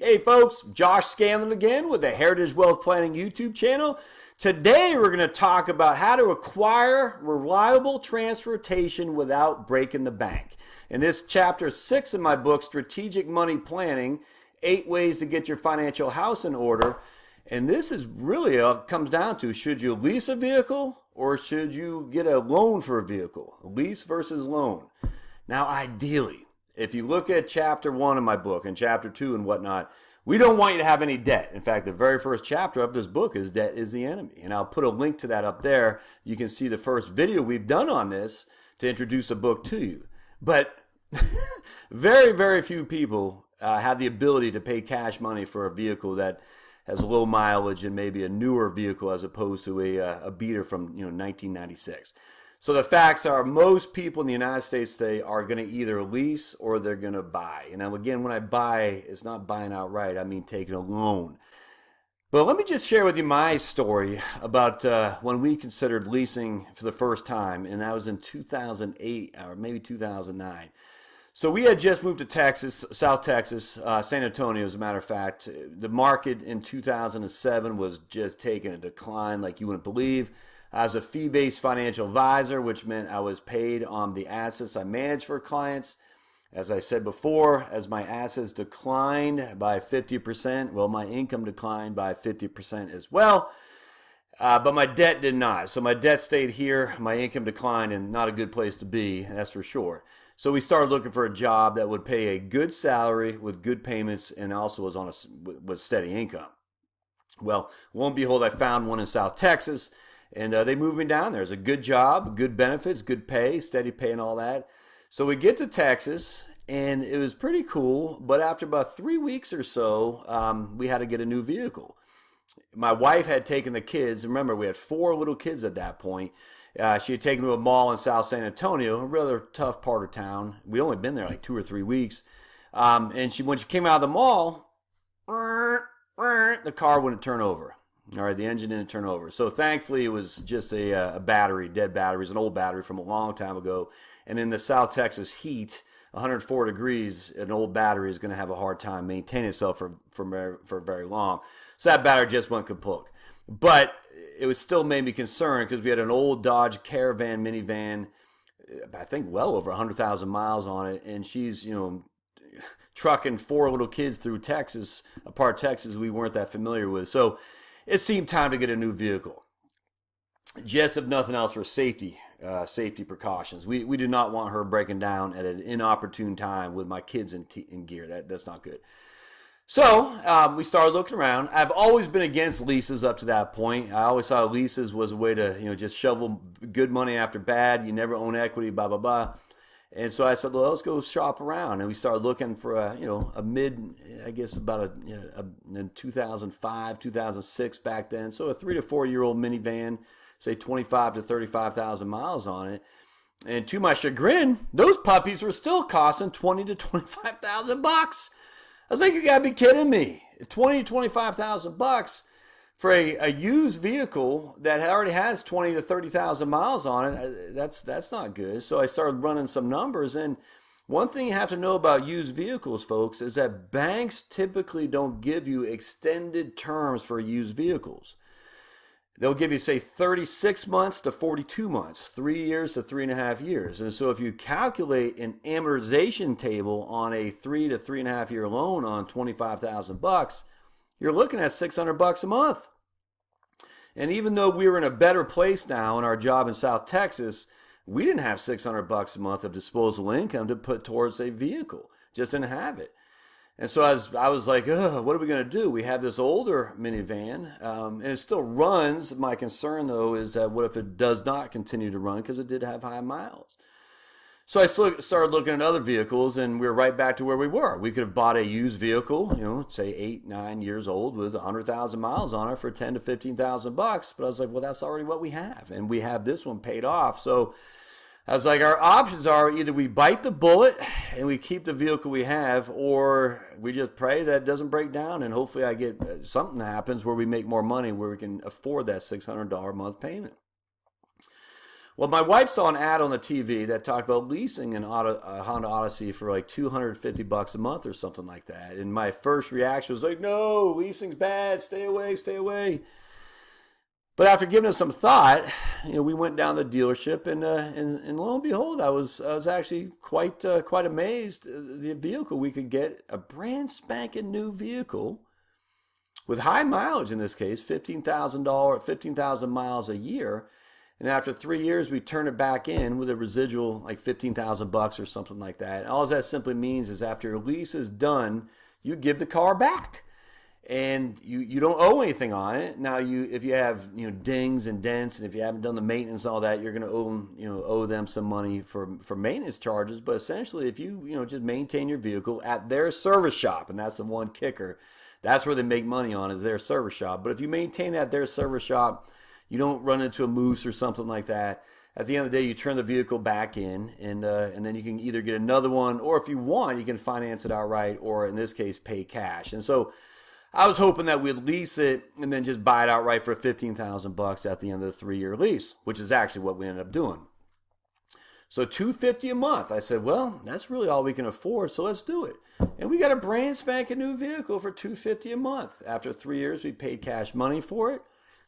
Hey folks, Josh Scanlon again with the Heritage Wealth Planning YouTube channel. Today we're going to talk about how to acquire reliable transportation without breaking the bank. In this chapter 6 of my book, Strategic Money Planning, 8 Ways to Get Your Financial House in Order. And this is really comes down to, should you lease a vehicle or should you get a loan for a vehicle? Lease versus loan. Now ideally, if you look at chapter 1 of my book and chapter 2 and whatnot, we don't want you to have any debt. In fact, the very first chapter of this book is Debt is the Enemy. And I'll put a link to that up there. You can see the first video we've done on this to introduce the book to you. But very, very few people have the ability to pay cash money for a vehicle that has low mileage and maybe a newer vehicle as opposed to a beater from 1996. So the facts are most people in the United States today are going to either lease or they're going to buy. And now again, when I buy, it's not buying outright. I mean taking a loan. But let me just share with you my story about when we considered leasing for the first time. And that was in 2008 or maybe 2009. So we had just moved to Texas, South Texas, San Antonio as a matter of fact. The market in 2007 was just taking a decline like you wouldn't believe. I was a fee-based financial advisor, which meant I was paid on the assets I managed for clients. As I said before, as my assets declined by 50%, well, my income declined by 50% as well, but my debt did not. So my debt stayed here, my income declined, and not a good place to be, that's for sure. So we started looking for a job that would pay a good salary with good payments and also was on with steady income. Well, lo and behold, I found one in South Texas. And they moved me down there. It's a good job, good benefits, good pay, steady pay and all that. So we get to Texas, and it was pretty cool. But after about 3 weeks or so, we had to get a new vehicle. My wife had taken the kids. Remember, we had 4 little kids at that point. She had taken to a mall in South San Antonio, a rather tough part of town. We'd only been there like 2 or 3 weeks. And when she came out of the mall, the car wouldn't turn over. All right, the engine didn't turn over. So thankfully, it was just a battery, dead battery. It's an old battery from a long time ago. And in the South Texas heat, 104 degrees, an old battery is going to have a hard time maintaining itself for very long. So that battery just went kaput. But it was still made me concerned because we had an old Dodge Caravan minivan, I think well over 100,000 miles on it. And she's, trucking 4 little kids through Texas, a part of Texas we weren't that familiar with. So it seemed time to get a new vehicle, just if nothing else for safety precautions. We do not want her breaking down at an inopportune time with my kids in gear. That's not good. So we started looking around. I've always been against leases up to that point. I always thought leases was a way to just shovel good money after bad. You never own equity, blah blah blah. And so I said, well, let's go shop around. And we started looking for a mid, I guess about in 2005, 2006 back then. So a 3 to 4 year old minivan, say 25 to 35,000 miles on it. And to my chagrin, those puppies were still costing 20 to 25,000 bucks. I was like, you gotta be kidding me. 20 to 25,000 bucks for a used vehicle that already has 20 to 30,000 miles on it, that's not good. So I started running some numbers, and one thing you have to know about used vehicles, folks, is that banks typically don't give you extended terms for used vehicles. They'll give you, say, 36 months to 42 months, 3 years to 3.5 years. And so if you calculate an amortization table on a 3 to 3.5 year loan on 25,000 bucks, you're looking at $600 a month. And even though we were in a better place now in our job in South Texas, we didn't have $600 a month of disposable income to put towards a vehicle. Just didn't have it. And so I was like, what are we going to do? We have this older minivan, and it still runs. My concern, though, is that what if it does not continue to run because it did have high miles? So I started looking at other vehicles, and we were right back to where we were. We could have bought a used vehicle, say 8, 9 years old with 100,000 miles on it for 10 to 15,000 bucks. But I was like, well, that's already what we have, and we have this one paid off. So I was like, our options are either we bite the bullet and we keep the vehicle we have, or we just pray that it doesn't break down, and hopefully I get something happens where we make more money, where we can afford that $600 a month payment. Well, my wife saw an ad on the TV that talked about leasing a Honda Odyssey for like $250 a month or something like that. And my first reaction was like, no, leasing's bad. Stay away, stay away. But after giving it some thought, we went down to the dealership, and lo and behold, I was actually quite amazed the vehicle we could get, a brand spanking new vehicle with high mileage in this case, $15,000 miles a year. And after 3 years, we turn it back in with a residual like $15,000 or something like that. And all that simply means is after your lease is done, you give the car back. And you don't owe anything on it. Now if you have dings and dents, and if you haven't done the maintenance and all that, you're going to owe them some money for maintenance charges. But essentially, if you just maintain your vehicle at their service shop, and that's the one kicker, that's where they make money on, is their service shop. But if you maintain it at their service shop, you don't run into a moose or something like that. At the end of the day, you turn the vehicle back in, and then you can either get another one, or if you want, you can finance it outright, or in this case, pay cash. And so I was hoping that we'd lease it and then just buy it outright for $15,000 at the end of the 3-year lease, which is actually what we ended up doing. So $250 a month. I said, well, that's really all we can afford, so let's do it. And we got a brand spanking new vehicle for $250 a month. After 3 years, we paid cash money for it.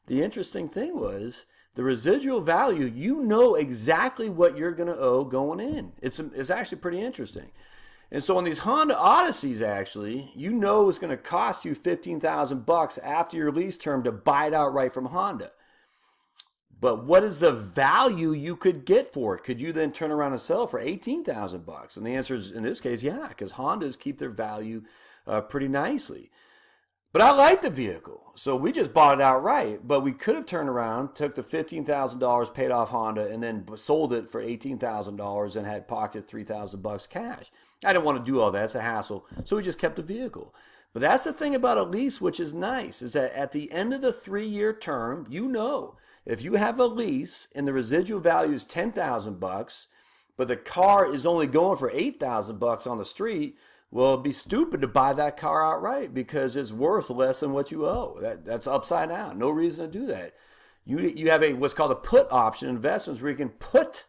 The interesting thing was the residual value. You know exactly what you're going to owe going in. It's actually pretty interesting. And so on these Honda Odysseys, actually, it's going to cost you $15,000 after your lease term to buy it outright from Honda. But what is the value you could get for it? Could you then turn around and sell it for $18,000? And the answer is, in this case, yeah, because Hondas keep their value pretty nicely. But I like the vehicle, so we just bought it outright. But we could have turned around, took the $15,000, paid off Honda, and then sold it for $18,000 and had pocketed $3,000 cash. I didn't want to do all that. It's a hassle. So we just kept the vehicle. But that's the thing about a lease, which is nice, is that at the end of the 3-year term, if you have a lease and the residual value is $10,000, but the car is only going for $8,000 on the street, well, it'd be stupid to buy that car outright because it's worth less than what you owe. That's upside down. No reason to do that. You have what's called a put option investments where you can put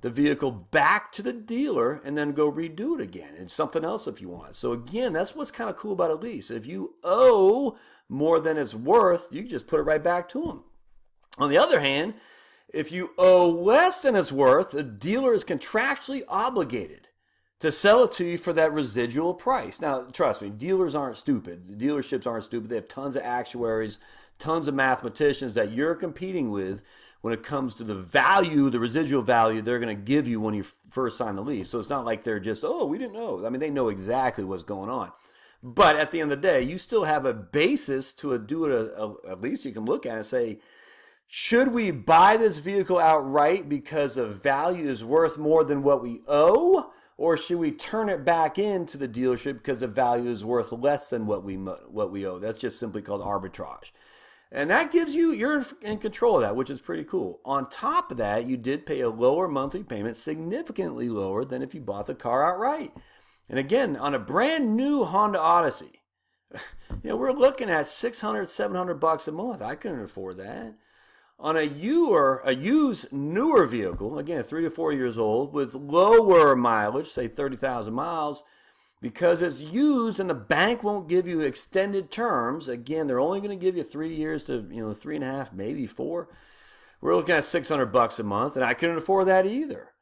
the vehicle back to the dealer and then go redo it again and something else if you want. So again, that's what's kind of cool about a lease. If you owe more than it's worth, you can just put it right back to them. On the other hand, if you owe less than it's worth, the dealer is contractually obligated to sell it to you for that residual price. Now, trust me, dealers aren't stupid. The dealerships aren't stupid. They have tons of actuaries, tons of mathematicians that you're competing with when it comes to the value, the residual value they're going to give you when you first sign the lease. So it's not like they're just, oh, we didn't know. I mean, they know exactly what's going on. But at the end of the day, you still have a basis to do it. At least you can look at it and say, should we buy this vehicle outright because the value is worth more than what we owe? Or should we turn it back into the dealership because the value is worth less than what we owe? That's just simply called arbitrage. And that gives you're in control of that, which is pretty cool. On top of that, you did pay a lower monthly payment, significantly lower than if you bought the car outright. And again, on a brand new Honda Odyssey, we're looking at $600, $700 a month. I couldn't afford that. On a used newer vehicle, again, 3 to 4 years old, with lower mileage, say 30,000 miles, because it's used and the bank won't give you extended terms. Again, they're only going to give you 3 years to 3.5, maybe 4. We're looking at $600 a month, and I couldn't afford that either.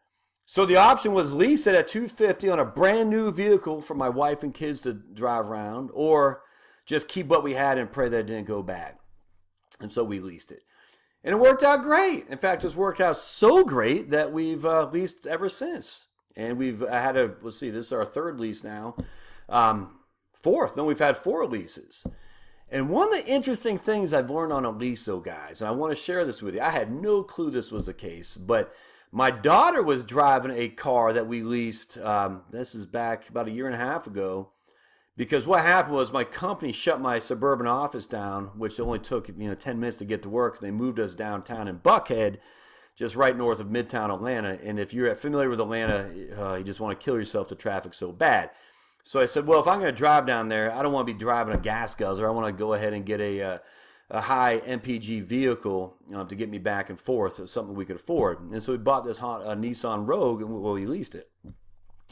So the option was lease it at $250 on a brand new vehicle for my wife and kids to drive around, or just keep what we had and pray that it didn't go bad. And so we leased it. And it worked out great. In fact, it's worked out so great that we've leased ever since. And we've had this is our 3rd lease now. 4th. No, we've had 4 leases. And one of the interesting things I've learned on a lease, though, guys, and I want to share this with you. I had no clue this was the case, but my daughter was driving a car that we leased. This is back about 1.5 years ago. Because what happened was my company shut my suburban office down, which only took 10 minutes to get to work. And they moved us downtown in Buckhead, just right north of Midtown Atlanta. And if you're familiar with Atlanta, you just want to kill yourself. The traffic's so bad. So I said, well, if I'm going to drive down there, I don't want to be driving a gas guzzler. I want to go ahead and get a a high MPG vehicle to get me back and forth. So something we could afford. And so we bought this Nissan Rogue, and we leased it.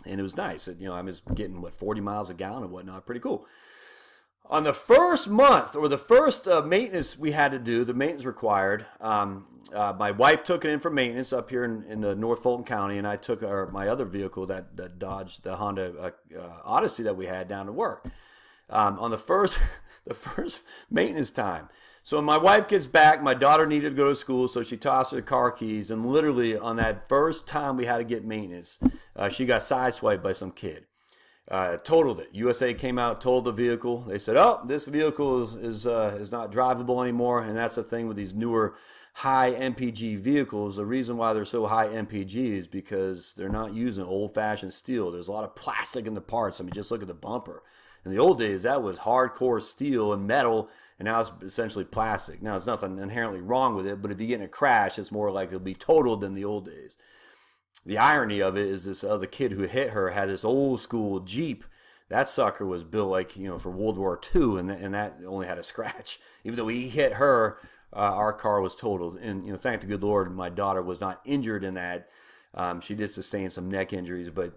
And it was nice. I was getting, 40 miles a gallon and whatnot. Pretty cool. On the first month, or the first maintenance we had to do, the maintenance required, my wife took it in for maintenance up here in the North Fulton County, and I took my other vehicle, that Dodge, the Honda Odyssey that we had, down to work. On the first maintenance time. So my wife gets back, my daughter needed to go to school, so she tossed her the car keys, and literally on that first time we had to get maintenance, she got sideswiped by some kid. Totaled it. USA came out, totaled the vehicle. They said, "Oh, this vehicle is not drivable anymore." And that's the thing with these newer high MPG vehicles. The reason why they're so high MPG is because they're not using old-fashioned steel. There's a lot of plastic in the parts. I mean, just look at the bumper. In the old days, that was hardcore steel and metal, and now it's essentially plastic. Now, there's nothing inherently wrong with it, but if you get in a crash, it's more likely to be totaled than the old days. The irony of it is this other kid who hit her had this old school Jeep. That sucker was built for World War II, and that only had a scratch. Even though he hit her, our car was totaled. And thank the good Lord, my daughter was not injured in that. She did sustain some neck injuries, but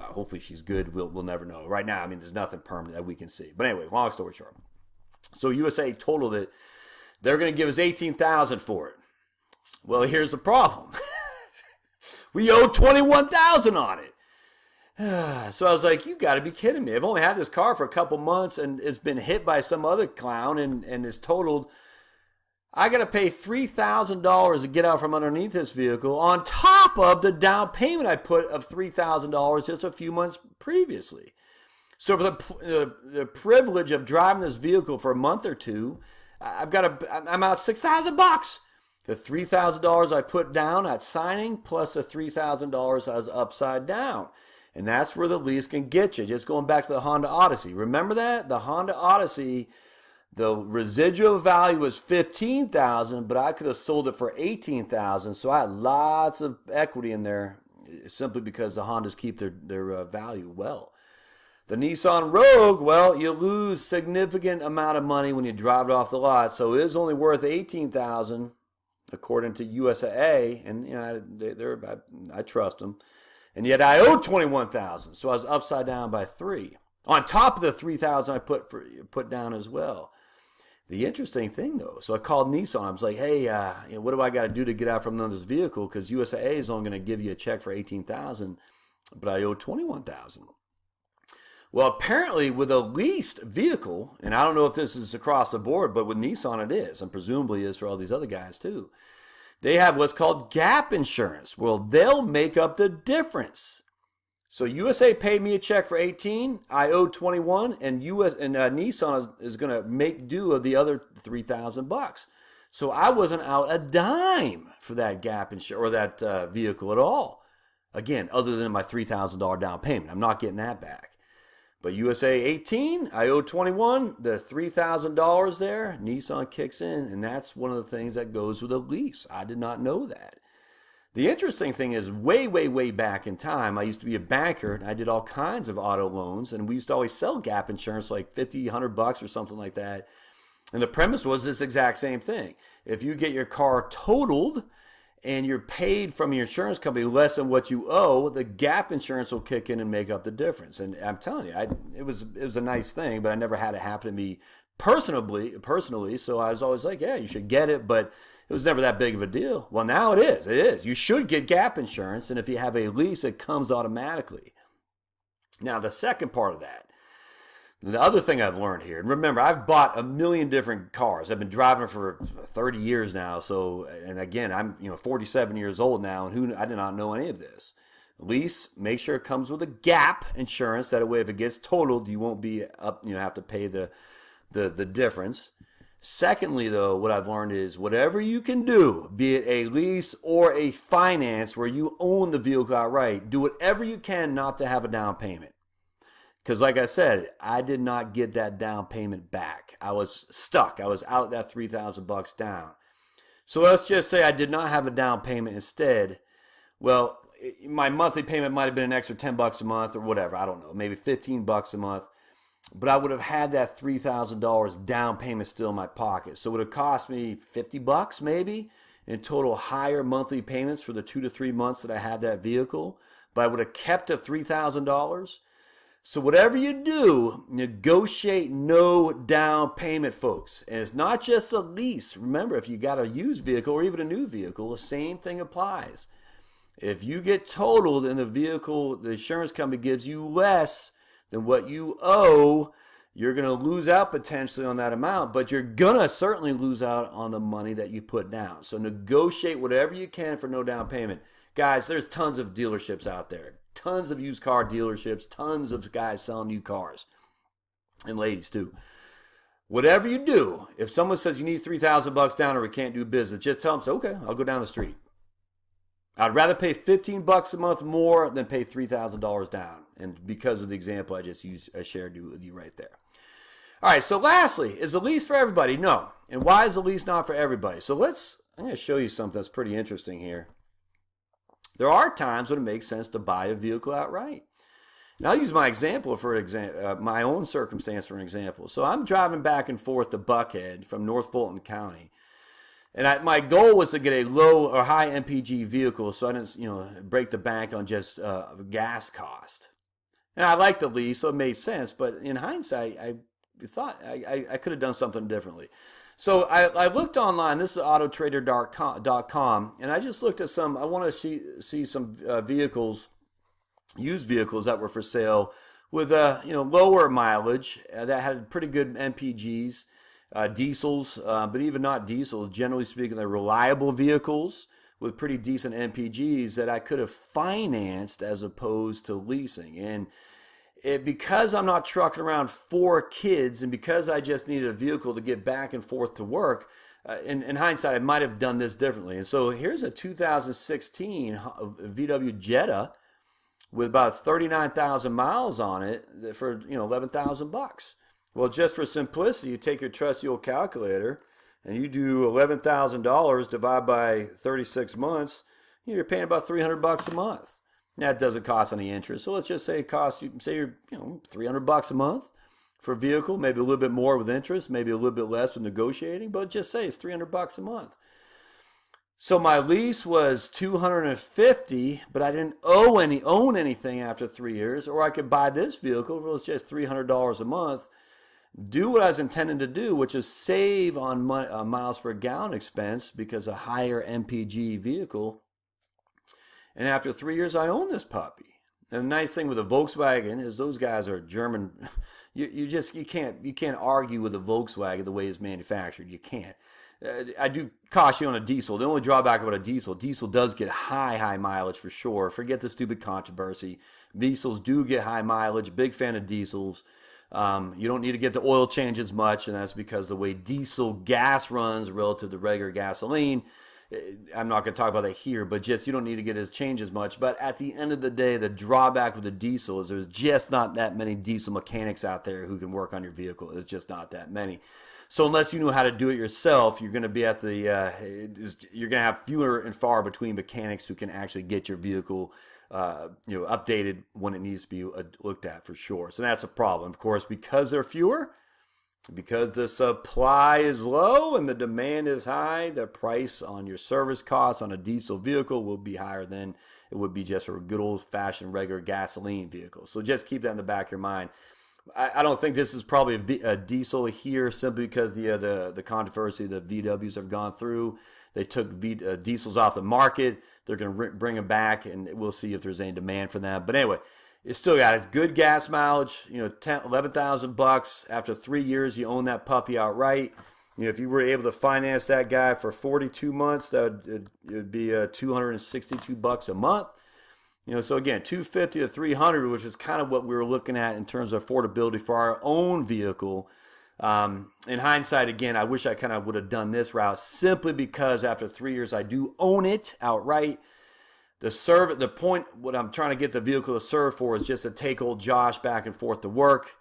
hopefully she's good. We'll never know. Right now, I mean, there's nothing permanent that we can see. But anyway, long story short. So USA totaled it. They're going to give us $18,000 for it. Well, here's the problem. We owe $21,000 on it. So I was like, you got to be kidding me. I've only had this car for a couple months, and it's been hit by some other clown and is totaled. I got to pay $3,000 to get out from underneath this vehicle on top of the down payment I put of $3,000 just a few months previously. So for the privilege of driving this vehicle for a month or two, I'm out $6,000. The $3,000 I put down at signing plus the $3,000 I was upside down. And that's where the lease can get you. Just going back to the Honda Odyssey. Remember that? The Honda Odyssey, the residual value was $15,000, but I could have sold it for $18,000. So I had lots of equity in there simply because the Hondas keep their value well. The Nissan Rogue, well, you lose significant amount of money when you drive it off the lot. So it is only worth $18,000. According to USA, and I trust them, and yet I owed $21,000, so I was upside down by $3,000 on top of the $3,000 I put down as well. The interesting thing though, so I called Nissan. I was like, "Hey, what do I got to do to get out from under this vehicle? Because USA is only going to give you a check for $18,000, but I owe $21,000." Well, apparently with a leased vehicle, and I don't know if this is across the board, but with Nissan it is, and presumably is for all these other guys too. They have what's called gap insurance. Well, they'll make up the difference. So USA paid me a check for 18, I owed 21, and Nissan is going to make do of the other $3,000. So I wasn't out a dime for that gap insurance or that vehicle at all. Again, other than my $3,000 down payment, I'm not getting that back. But USA 18, I owe 21, the $3,000 there, Nissan kicks in, and that's one of the things that goes with a lease. I did not know that. The interesting thing is way, way, way back in time, I used to be a banker, and I did all kinds of auto loans, and we used to always sell gap insurance like $50, $100 or something like that. And the premise was this exact same thing. If you get your car totaled, and you're paid from your insurance company less than what you owe, the gap insurance will kick in and make up the difference. And I'm telling you, it was a nice thing, but I never had it happen to me personally. So I was always like, yeah, you should get it, but it was never that big of a deal. Well, now it is. It is. You should get gap insurance, and if you have a lease, it comes automatically. Now, the second part of that, the other thing I've learned here, and remember, I've bought a million different cars. I've been driving for 30 years now. So, and again, I'm 47 years old now, and I did not know any of this. Lease, make sure it comes with a gap insurance. That way, if it gets totaled, you won't be up. Have to pay the difference. Secondly, though, what I've learned is whatever you can do, be it a lease or a finance where you own the vehicle outright, do whatever you can not to have a down payment. Because like I said, I did not get that down payment back. I was stuck. I was out that $3,000 down. So let's just say I did not have a down payment instead. Well, my monthly payment might have been an extra $10 a month or whatever. I don't know, maybe $15 a month. but I would have had that $3,000 down payment still in my pocket. So it would have cost me $50 maybe in total higher monthly payments for the 2 to 3 months that I had that vehicle, but I would have kept the $3,000. So whatever you do, negotiate no down payment, folks. And it's not just a lease. Remember, if you got a used vehicle or even a new vehicle, the same thing applies. If you get totaled and the vehicle, the insurance company gives you less than what you owe, you're going to lose out potentially on that amount, but you're going to certainly lose out on the money that you put down. So negotiate whatever you can for no down payment. Guys, there's tons of dealerships out there. Tons of used car dealerships, tons of guys selling new cars, and ladies too. Whatever you do, if someone says you need $3,000 down or we can't do business, just tell them, okay, I'll go down the street. I'd rather pay $15 a month more than pay $3,000 down. And because of the example I just used, I shared with you right there. All right, so lastly, is a lease for everybody? No. And why is a lease not for everybody? So I'm going to show you something that's pretty interesting here. There are times when it makes sense to buy a vehicle outright. And I'll use my example for my own circumstance for an example. So I'm driving back and forth to Buckhead from North Fulton County. And my goal was to get a low or high MPG vehicle so I didn't break the bank on just gas cost. And I liked the lease, so it made sense. But in hindsight, I thought I could have done something differently. So I looked online. This is autotrader.com, and I just looked at some. I want to see some vehicles, used vehicles that were for sale with lower mileage that had pretty good MPGs, diesels, but even not diesels. Generally speaking, they're reliable vehicles with pretty decent MPGs that I could have financed as opposed to leasing. And because I'm not trucking around 4 kids and because I just needed a vehicle to get back and forth to work, in hindsight, I might have done this differently. And so here's a 2016 VW Jetta with about 39,000 miles on it for $11,000. Well, just for simplicity, you take your trusty old calculator and you do $11,000 divided by 36 months, you're paying about $300 a month. That doesn't cost any interest. So let's just say it costs you, say you're $300 a month for a vehicle, maybe a little bit more with interest, maybe a little bit less with negotiating, but just say it's $300 a month. So my lease was $250, but I didn't own anything after 3 years, or I could buy this vehicle for just $300 a month, do what I was intending to do, which is save on miles per gallon expense because a higher MPG vehicle. And after 3 years, I own this puppy. And the nice thing with a Volkswagen is those guys are German. You can't argue with a Volkswagen the way it's manufactured. You can't. I do caution you on a diesel. The only drawback about a diesel does get high mileage for sure. Forget the stupid controversy. Diesels do get high mileage. Big fan of diesels. You don't need to get the oil change as much, and that's because the way diesel gas runs relative to regular gasoline. I'm not going to talk about that here, but just you don't need to get it changed as much. But at the end of the day, the drawback with the diesel is there's just not that many diesel mechanics out there who can work on your vehicle. There's just not that many. So unless you know how to do it yourself, you're going to be at the you're going to have fewer and far between mechanics who can actually get your vehicle updated when it needs to be looked at for sure. So that's a problem, of course, because there are fewer. Because the supply is low and the demand is high, the price on your service costs on a diesel vehicle will be higher than it would be just for a good old-fashioned regular gasoline vehicle. So just keep that in the back of your mind. I don't think this is probably a diesel here simply because the controversy the VWs have gone through. They took diesels off the market. They're going to bring them back, and we'll see if there's any demand for them. But anyway, it's still got its good gas mileage, $11,000. After 3 years, you own that puppy outright. If you were able to finance that guy for 42 months, it would be $262 a month. So again, $250 to $300, which is kind of what we were looking at in terms of affordability for our own vehicle. In hindsight, again, I wish I kind of would have done this route simply because after 3 years, I do own it outright. The point, what I'm trying to get the vehicle to serve for is just to take old Josh back and forth to work.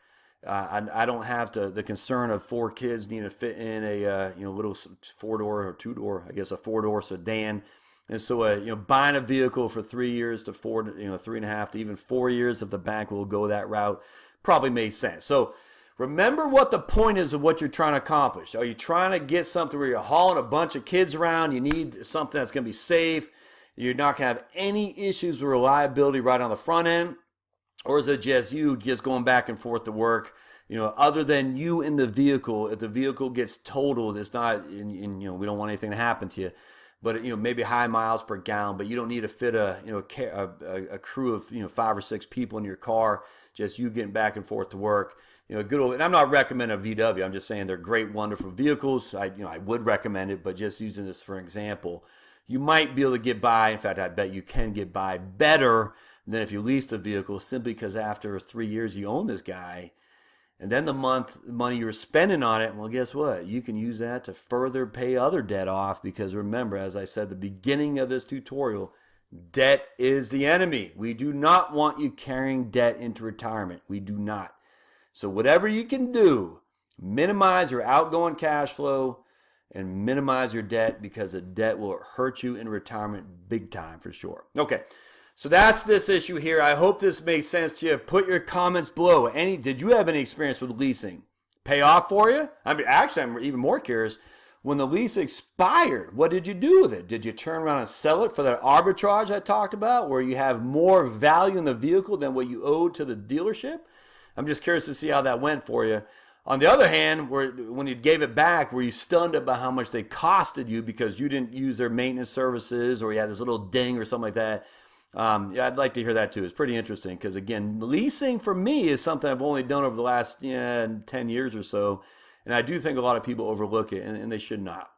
I don't have the concern of 4 kids needing to fit in a little 4-door or 2-door, I guess a 4-door sedan. And so buying a vehicle for 3 years to 4, 3.5 to even 4 years if the bank will go that route probably made sense. So remember what the point is of what you're trying to accomplish. Are you trying to get something where you're hauling a bunch of kids around? You need something that's going to be safe. You're not going to have any issues with reliability right on the front end. Or is it just you just going back and forth to work? Other than you in the vehicle, if the vehicle gets totaled, it's not, and we don't want anything to happen to you. But maybe high miles per gallon, but you don't need to fit a crew of 5 or 6 people in your car. Just you getting back and forth to work. Good old. And I'm not recommending a VW. I'm just saying they're great, wonderful vehicles. I would recommend it, but just using this for example, you might be able to get by. In fact, I bet you can get by better than if you leased a vehicle, simply because after 3 years you own this guy. And then the money you're spending on it, well, guess what? You can use that to further pay other debt off, because remember, as I said at the beginning of this tutorial, debt is the enemy. We do not want you carrying debt into retirement. We do not. So whatever you can do, minimize your outgoing cash flow and minimize your debt, because the debt will hurt you in retirement big time for sure. Okay. So that's this issue here. I hope this makes sense to you. Put your comments below. Did you have any experience with leasing? Pay off for you? Actually, I'm even more curious. When the lease expired, what did you do with it? Did you turn around and sell it for that arbitrage I talked about, where you have more value in the vehicle than what you owed to the dealership? I'm just curious to see how that went for you. On the other hand, when you gave it back, were you stunned about how much they costed you because you didn't use their maintenance services, or you had this little ding or something like that? Yeah, I'd like to hear that too. It's pretty interesting, because again, leasing for me is something I've only done over the last 10 years or so, and I do think a lot of people overlook it, and they should not.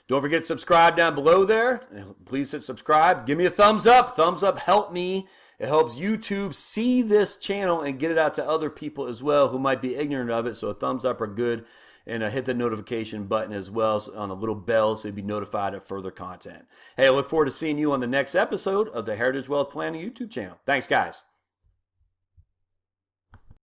Don't forget to subscribe down below there. Please hit subscribe. Give me a thumbs up. Thumbs up help me. It helps YouTube see this channel and get it out to other people as well who might be ignorant of it. So a thumbs up are good. And hit the notification button as well on a little bell so you'll be notified of further content. Hey, I look forward to seeing you on the next episode of the Heritage Wealth Planning YouTube channel. Thanks, guys.